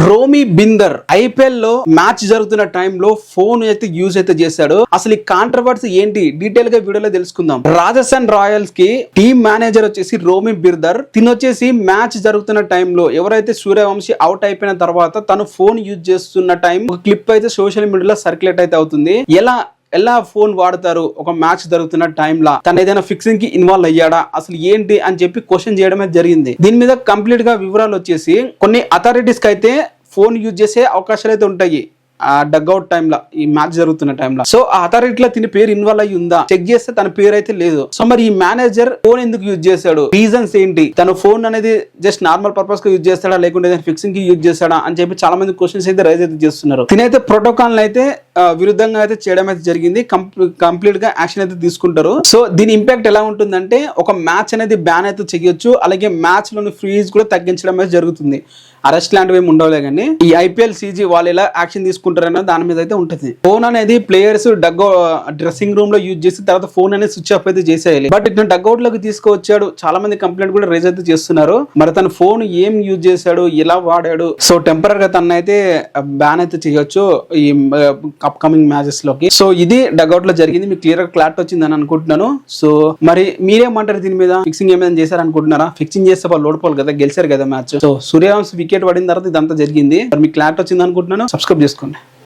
రోమీ బిందర్ IPL లో match జరుగుతున్న టైంలో ఫోన్ అయితే యూజ్ అయితే చేశాడు. అసలు ఈ కాంట్రవర్సీ ఏంటి డీటెయిల్ గా వీడియోలో తెలుసుకుందాం. రాజస్థాన్ రాయల్స్ కి టీమ్ మేనేజర్ వచ్చేసి రోమీ బిందర్ తినొచ్చేసి మ్యాచ్ జరుగుతున్న టైంలో ఎవరైతే సూర్యవంశీ అవుట్ అయిపోయిన తర్వాత తను ఫోన్ యూజ్ చేస్తున్న టైం ఒక క్లిప్ అయితే సోషల్ మీడియాలో సర్క్యులేట్ అయితే అవుతుంది. ఎలా ఫోన్ వాడతారు ఒక మ్యాచ్ జరుగుతున్న టైంలో, తను ఏదైనా ఫిక్సింగ్ కి ఇన్వాల్వ్ అయ్యాడా, అసలు ఏంటి అని చెప్పి క్వశ్చన్ చేయడమే జరిగింది. దీని మీద కంప్లీట్ గా వివరాలు వచ్చేసి కొన్ని అథారిటీస్ కి అయితే ఫోన్ యూజ్ చేసే అవకాశాలు అయితే ఉంటాయి ఆ డగ్అవుట్ టైంలో, ఈ మ్యాచ్ జరుగుతున్న టైంలో. సో ఆ అథారిటీలో తిని పేరు ఇన్వాల్వ్ అయ్యి ఉందా చెక్ చేస్తే తన పేరు అయితే లేదు. సో మరి ఈ మేనేజర్ ఫోన్ ఎందుకు యూజ్ చేశాడు, రీజన్స్ ఏంటి, తన ఫోన్ అనేది జస్ట్ నార్మల్ పర్పస్ గా యూజ్ చేస్తాడా లేకుంటే ఫిక్సింగ్ కి యూజ్ చేస్తాడా అని చెప్పి చాలా మంది క్వశ్చన్స్ అయితే రైజ్ అయితే చేస్తున్నారు. తినైతే ప్రోటోకాల్ అయితే విరుద్ధంగా అయితే చేయడం అయితే జరిగింది. కంప్లీట్ గా యాక్షన్ అయితే తీసుకుంటారు. సో దీని ఇంపాక్ట్ ఎలా ఉంటుందంటే ఒక మ్యాచ్ అనేది బ్యాన్ అయితే చేయొచ్చు, అలాగే మ్యాచ్ లోని ఫ్రీజ్ కూడా తగ్గించడం అయితే జరుగుతుంది. అరెస్ట్ లాంటివి ఏమి ఉండవులే కానీ ఈ ఐపీఎల్ సీజీ వాళ్ళు ఎలా యాక్షన్ తీసుకుంటారన్న దాని మీద అయితే ఉంటుంది. ఫోన్ అనేది ప్లేయర్స్ డ్రెస్సింగ్ రూమ్ లో యూజ్ చేసి తర్వాత ఫోన్ అనేది స్విచ్ ఆఫ్ అయితే చేసేయాలి. బట్ ఇట్లా డగ్అవుట్ లోకి తీసుకువచ్చాడు, చాలా మంది కంప్లైంట్ కూడా రైజ్ అయితే చేస్తున్నారు. మరి తన ఫోన్ ఏం యూజ్ చేశాడు, ఎలా వాడాడు, సో టెంపరీ గా తన అయితే బ్యాన్ అయితే చేయొచ్చు ఈ అప్కమింగ్ మ్యాచెస్ లోకి. సో ఇది డగ్అవుట్ లో జరిగింది. మీకు క్లియర్ గా క్లారిటీ వచ్చింది అని అనుకుంటున్నాను. సో మరి మీరేమంటారు దీని మీద, ఫిక్సింగ్ ఏమైనా చేశారనుకుంటున్నారా? ఫిక్సింగ్ చేస్తే వాళ్ళు ఓడిపోవాలి కదా, గెలిచారు కదా మ్యాచ్. సో సూర్యవంశీ వికెట్ పడిన తర్వాత ఇదంతా జరిగింది. మరి మీకు క్లారిటీ వచ్చింది అనుకుంటున్నాను. సబ్స్క్రైబ్ చేసుకోండి.